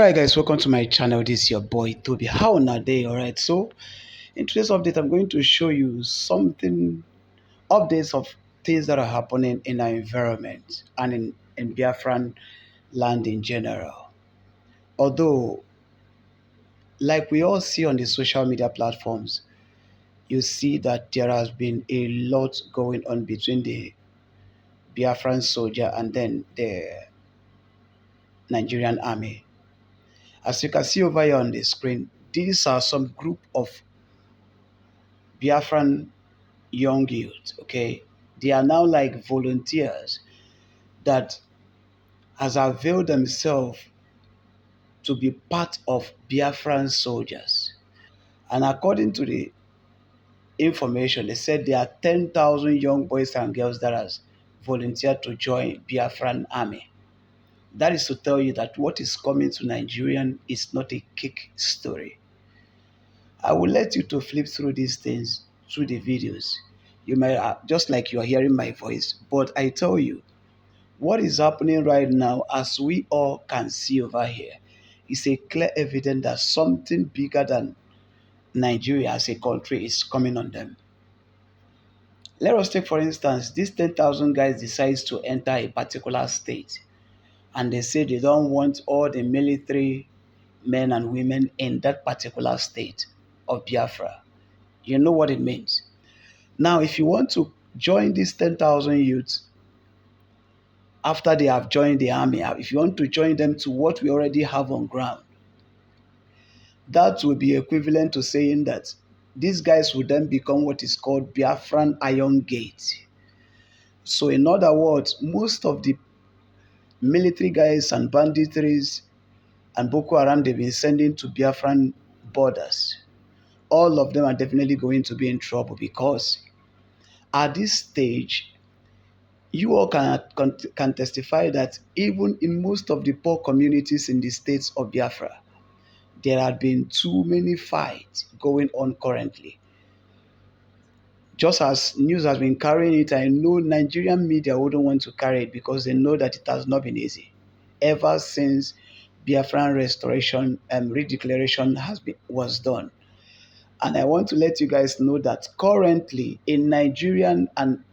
Alright guys, welcome to my channel. This is your boy Toby. How na day? Alright, so in today's update I'm going to show you something updates of things that are happening in our environment and in Biafran land in general. Although, like we all see on the social media platforms, you see that there has been a lot going on between the Biafran soldier and then the Nigerian army. As you can see over here on the screen, these are some group of Biafran young youth, okay? They are now like volunteers that has availed themselves to be part of Biafran soldiers. And according to the information, they said there are 10,000 young boys and girls that has volunteered to join Biafran army. That is to tell you that what is coming to Nigerian is not a cake story. I will let you to flip through these things, through the videos. You might, just like you are hearing my voice, but I tell you, what is happening right now, as we all can see over here, is a clear evidence that something bigger than Nigeria as a country is coming on them. Let us take, for instance, these 10,000 guys decides to enter a particular state, and they say they don't want all the military men and women in that particular state of Biafra. You know what it means. Now, if you want to join these 10,000 youths, after they have joined the army, if you want to join them to what we already have on ground, that will be equivalent to saying that these guys will then become what is called Biafran Iron Gate. So in other words, most of the military guys and banditries and Boko Haram they've been sending to Biafran borders, all of them are definitely going to be in trouble, because at this stage, you all can testify that even in most of the poor communities in the states of Biafra, there have been too many fights going on currently. Just as news has been carrying it, I know Nigerian media wouldn't want to carry it because they know that it has not been easy. Ever since Biafran restoration and redeclaration was done. And I want to let you guys know that currently in Nigerian and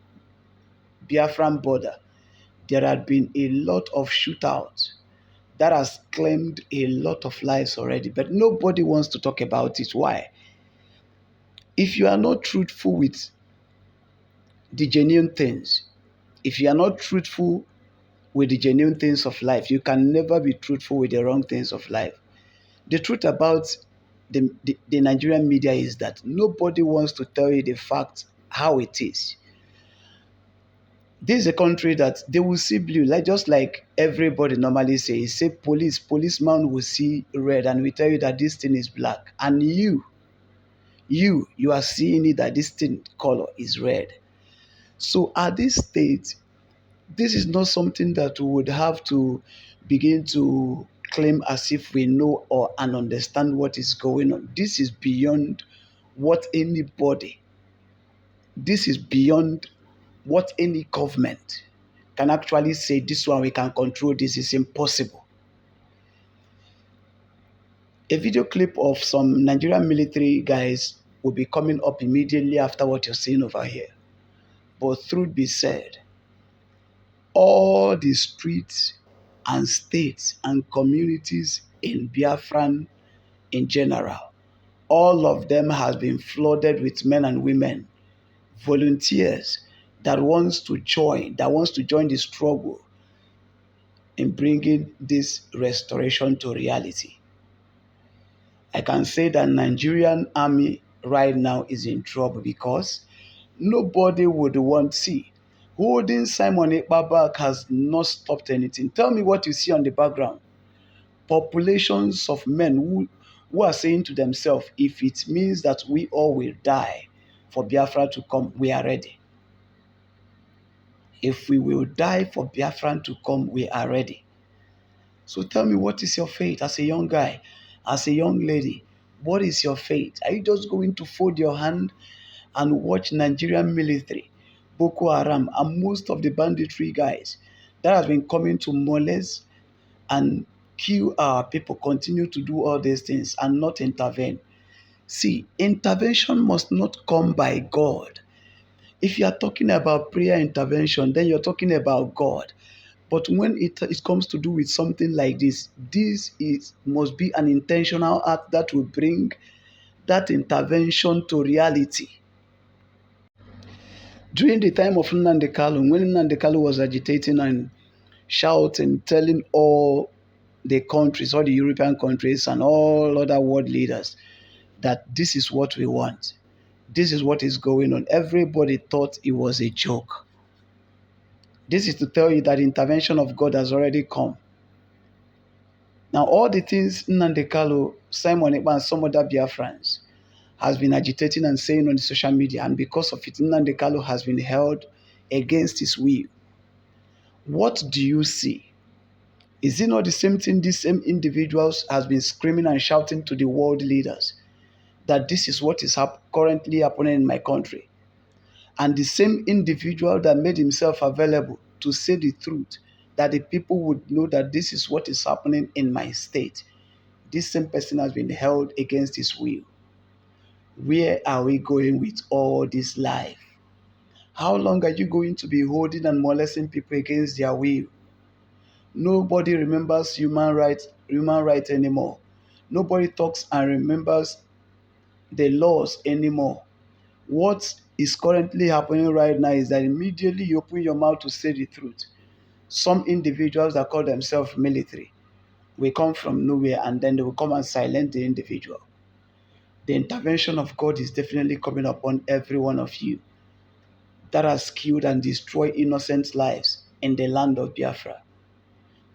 Biafran border, there had been a lot of shootouts that has claimed a lot of lives already, but nobody wants to talk about it. Why? If you are not truthful with the genuine things, if you are not truthful with the genuine things of life, you can never be truthful with the wrong things of life. The truth about the Nigerian media is that nobody wants to tell you the fact how it is. This is a country that they will see blue, like just like everybody normally says. Say policeman will see red and will tell you that this thing is black. And you are seeing it that this thing color is red. So at this stage, this is not something that we would have to begin to claim as if we know or and understand what is going on. This is beyond what anybody, this is beyond what any government can actually say, this one we can control, this is impossible. A video clip of some Nigerian military guys will be coming up immediately after what you're seeing over here. But truth be said, all the streets and states and communities in Biafran in general, all of them has been flooded with men and women, volunteers that wants to join the struggle in bringing this restoration to reality. I can say that Nigerian army right now is in trouble because nobody would want to see. Holding Simon Ekpa back has not stopped anything. Tell me what you see on the background. Populations of men who are saying to themselves, if it means that we all will die for Biafra to come, we are ready. If we will die for Biafran to come, we are ready. So tell me, what is your fate as a young guy, as a young lady? What is your fate? Are you just going to fold your hand and watch Nigerian military, Boko Haram, and most of the banditry guys that has been coming to molest and kill our people, continue to do all these things and not intervene. See, intervention must not come by God. If you are talking about prayer intervention, then you're talking about God. But when it comes to do with something like this is must be an intentional act that will bring that intervention to reality. During the time of Nnamdi Kanu, when Nnamdi Kanu was agitating and shouting, telling all the countries, all the European countries and all other world leaders that this is what we want. This is what is going on. Everybody thought it was a joke. This is to tell you that the intervention of God has already come. Now, all the things Nnamdi Kanu, Simon Ekpa, and some other Biafrans has been agitating and saying on the social media, and because of it, Nnamdi Kanu has been held against his will. What do you see? Is it not the same thing these same individuals has been screaming and shouting to the world leaders that this is what is currently happening in my country? And the same individual that made himself available to say the truth, that the people would know that this is what is happening in my state, this same person has been held against his will. Where are we going with all this life? How long are you going to be holding and molesting people against their will? Nobody remembers human rights anymore. Nobody talks and remembers the laws anymore. What is currently happening right now is that immediately you open your mouth to say the truth, some individuals that call themselves military will come from nowhere and then they will come and silence the individual. The intervention of God is definitely coming upon every one of you that has killed and destroyed innocent lives in the land of Biafra.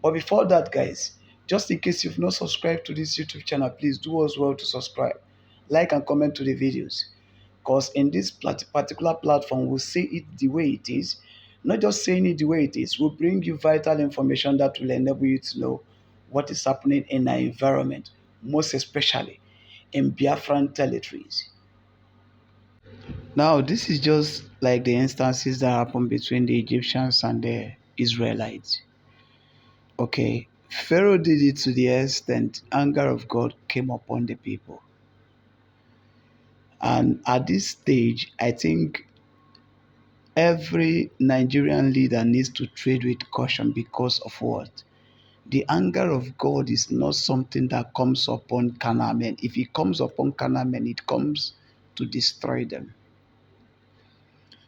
But before that, guys, just in case you've not subscribed to this YouTube channel, please do as well to subscribe, like and comment to the videos. Because in this particular platform, we'll say it the way it is. Not just saying it the way it is, we'll bring you vital information that will enable you to know what is happening in our environment, most especially in Biafran territories. Now, this is just like the instances that happened between the Egyptians and the Israelites. Okay, Pharaoh did it to the extent anger of God came upon the people. And at this stage, I think every Nigerian leader needs to trade with caution because of what? The anger of God is not something that comes upon carnal men. If it comes upon carnal men, it comes to destroy them.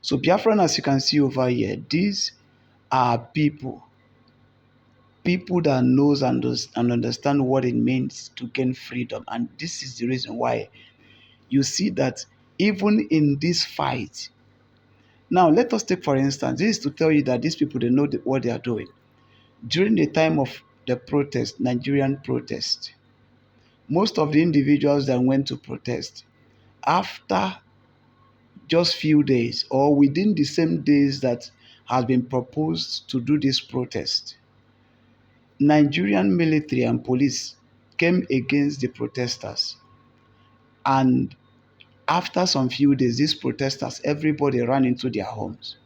So Biafran, as you can see over here, these are people that knows and understand what it means to gain freedom. And this is the reason why you see that even in this fight, now let us take for instance, this is to tell you that these people, they know what they are doing. During the time of the protest, Nigerian protest, most of the individuals that went to protest, after just few days or within the same days that has been proposed to do this protest, Nigerian military and police came against the protesters. And after some few days, these protesters, everybody ran into their homes.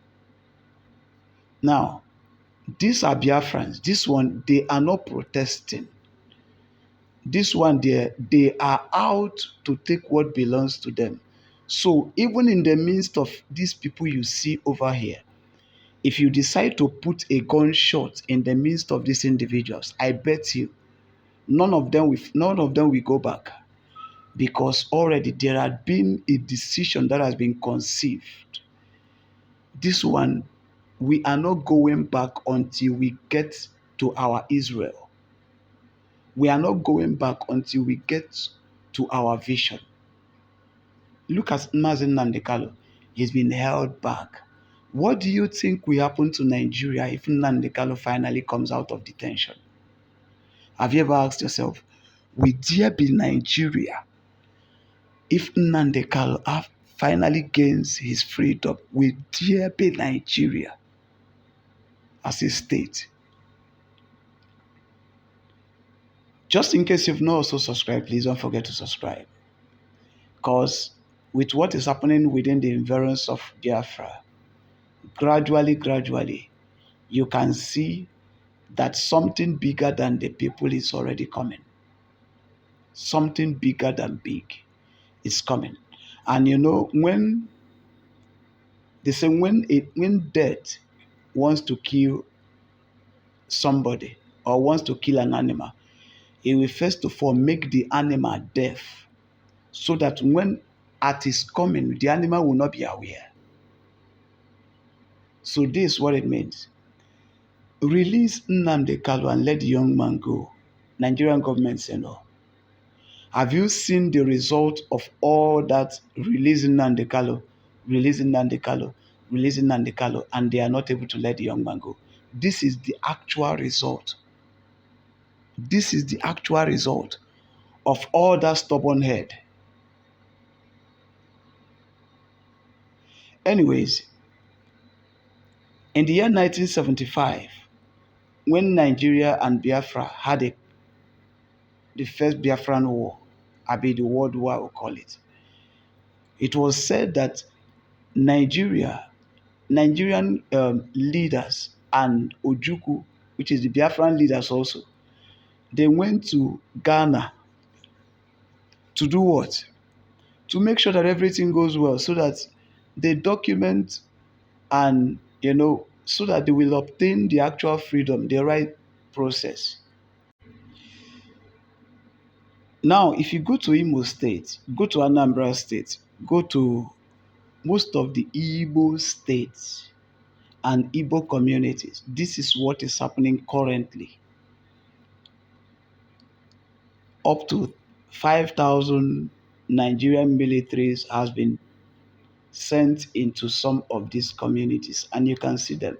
Now, these are Biafrans. This one, they are not protesting. This one, they are out to take what belongs to them. So even in the midst of these people you see over here, if you decide to put a gunshot in the midst of these individuals, I bet you none of them will go back, because already there had been a decision that has been conceived. This one, we are not going back until we get to our Israel. We are not going back until we get to our vision. Look at Mazen Nnamdi. He's been held back. What do you think will happen to Nigeria if Nnamdi finally comes out of detention? Have you ever asked yourself, will there be Nigeria if Nnamdi finally gains his freedom? Will there be Nigeria as a state? Just in case you've not also subscribed, please don't forget to subscribe. Because with what is happening within the environs of Biafra, gradually, you can see that something bigger than the people is already coming. Something bigger than big is coming. And when they say when death wants to kill somebody or wants to kill an animal, it will first of all make the animal deaf so that when at his coming, the animal will not be aware. So this is what it means. Release Nnamdi Kalu and let the young man go. Nigerian government say no. Have you seen the result of all that releasing Nnamdi Kalu, releasing Nnamdi Kalu, releasing Nnamdi Kalu, and they are not able to let the young man go? This is the actual result. This is the actual result of all that stubborn head. Anyways, in the year 1975, when Nigeria and Biafra had the first Biafran war, the World War, I will call it, it was said that Nigerian leaders and Ojukwu, which is the Biafran leaders also, they went to Ghana to do what? To make sure that everything goes well so that they document and, so that they will obtain the actual freedom, the right process. Now, if you go to Imo State, go to Anambra State, go to most of the Igbo states and Igbo communities, this is what is happening currently. Up to 5,000 Nigerian militaries has been sent into some of these communities, and you can see them.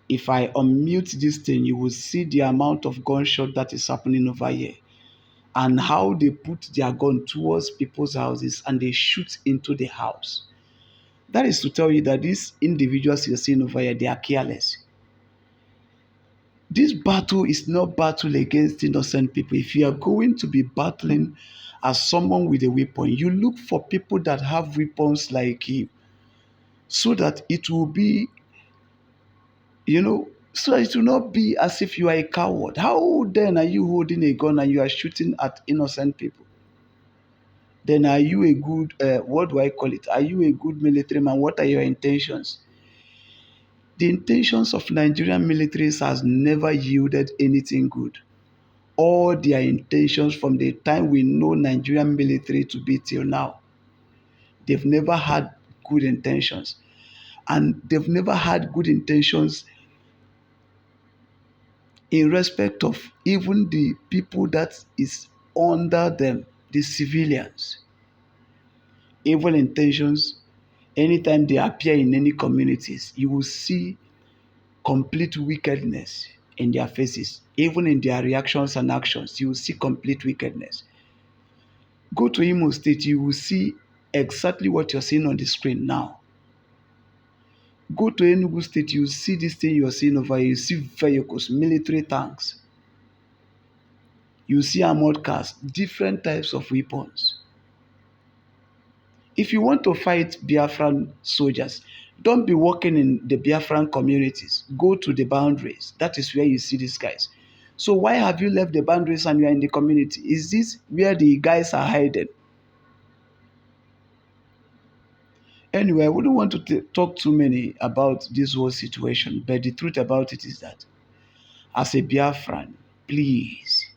If I unmute this thing, you will see the amount of gunshot that is happening over here and how they put their gun towards people's houses and they shoot into the house. That is to tell you that these individuals you're seeing over here, they are careless. This battle is not battle against innocent people. If you are going to be battling as someone with a weapon, you look for people that have weapons like you so that it will be, so that it will not be as if you are a coward. How then are you holding a gun and you are shooting at innocent people? Then are you a good, what do I call it? Are you a good military man? What are your intentions? The intentions of Nigerian militaries has never yielded anything good. All their intentions from the time we know Nigerian military to be till now, they've never had good intentions. And they've never had good intentions in respect of even the people that is under them, the civilians. Evil intentions, anytime they appear in any communities, you will see complete wickedness in their faces. Even in their reactions and actions, you will see complete wickedness. Go to Imo State, you will see exactly what you're seeing on the screen now. Go to Enugu State, you will see this thing you're seeing over here. You see vehicles, military tanks. You see armored cars, different types of weapons. If you want to fight Biafran soldiers, don't be working in the Biafran communities. Go to the boundaries. That is where you see these guys. So why have you left the boundaries and you are in the community? Is this where the guys are hiding? Anyway, I wouldn't want to talk too many about this whole situation, but the truth about it is that as a Biafran, please,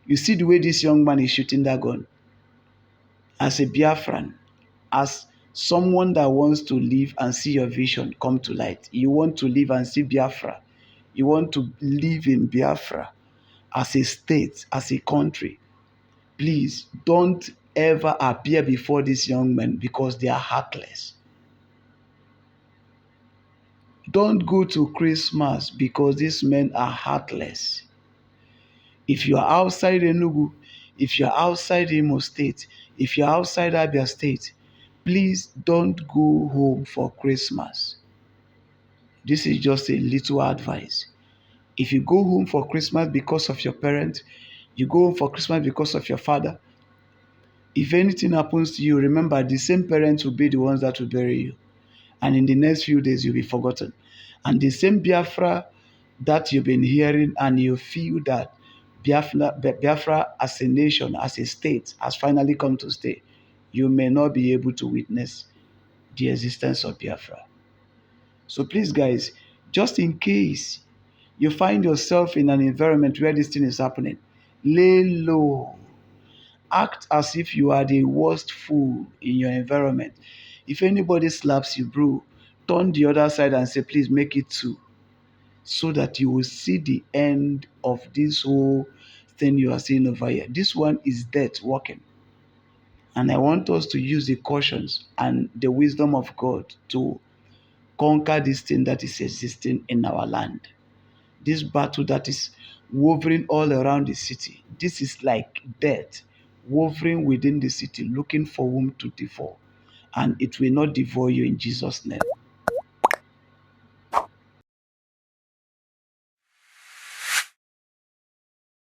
you see the way this young man is shooting that gun. As a Biafran, as someone that wants to live and see your vision come to light, you want to live and see Biafra, you want to live in Biafra as a state, as a country, please don't ever appear before these young men because they are heartless. Don't go to Christmas because these men are heartless. If you are outside Enugu, if you are outside Imo State, if you are outside Abia State, please don't go home for Christmas. This is just a little advice. If you go home for Christmas because of your parents, you go home for Christmas because of your father, if anything happens to you, remember the same parents will be the ones that will bury you. And in the next few days, you'll be forgotten. And the same Biafra that you've been hearing and you feel that Biafra as a nation, as a state, has finally come to stay, you may not be able to witness the existence of Biafra. So please, guys, just in case you find yourself in an environment where this thing is happening, lay low. Act as if you are the worst fool in your environment. If anybody slaps you, bro, turn the other side and say, please make it two, so that you will see the end of this whole thing you are seeing over here. This one is death walking. And I want us to use the cautions and the wisdom of God to conquer this thing that is existing in our land. This battle that is hovering all around the city. This is like death hovering within the city, looking for whom to devour. And it will not devour you in Jesus' name.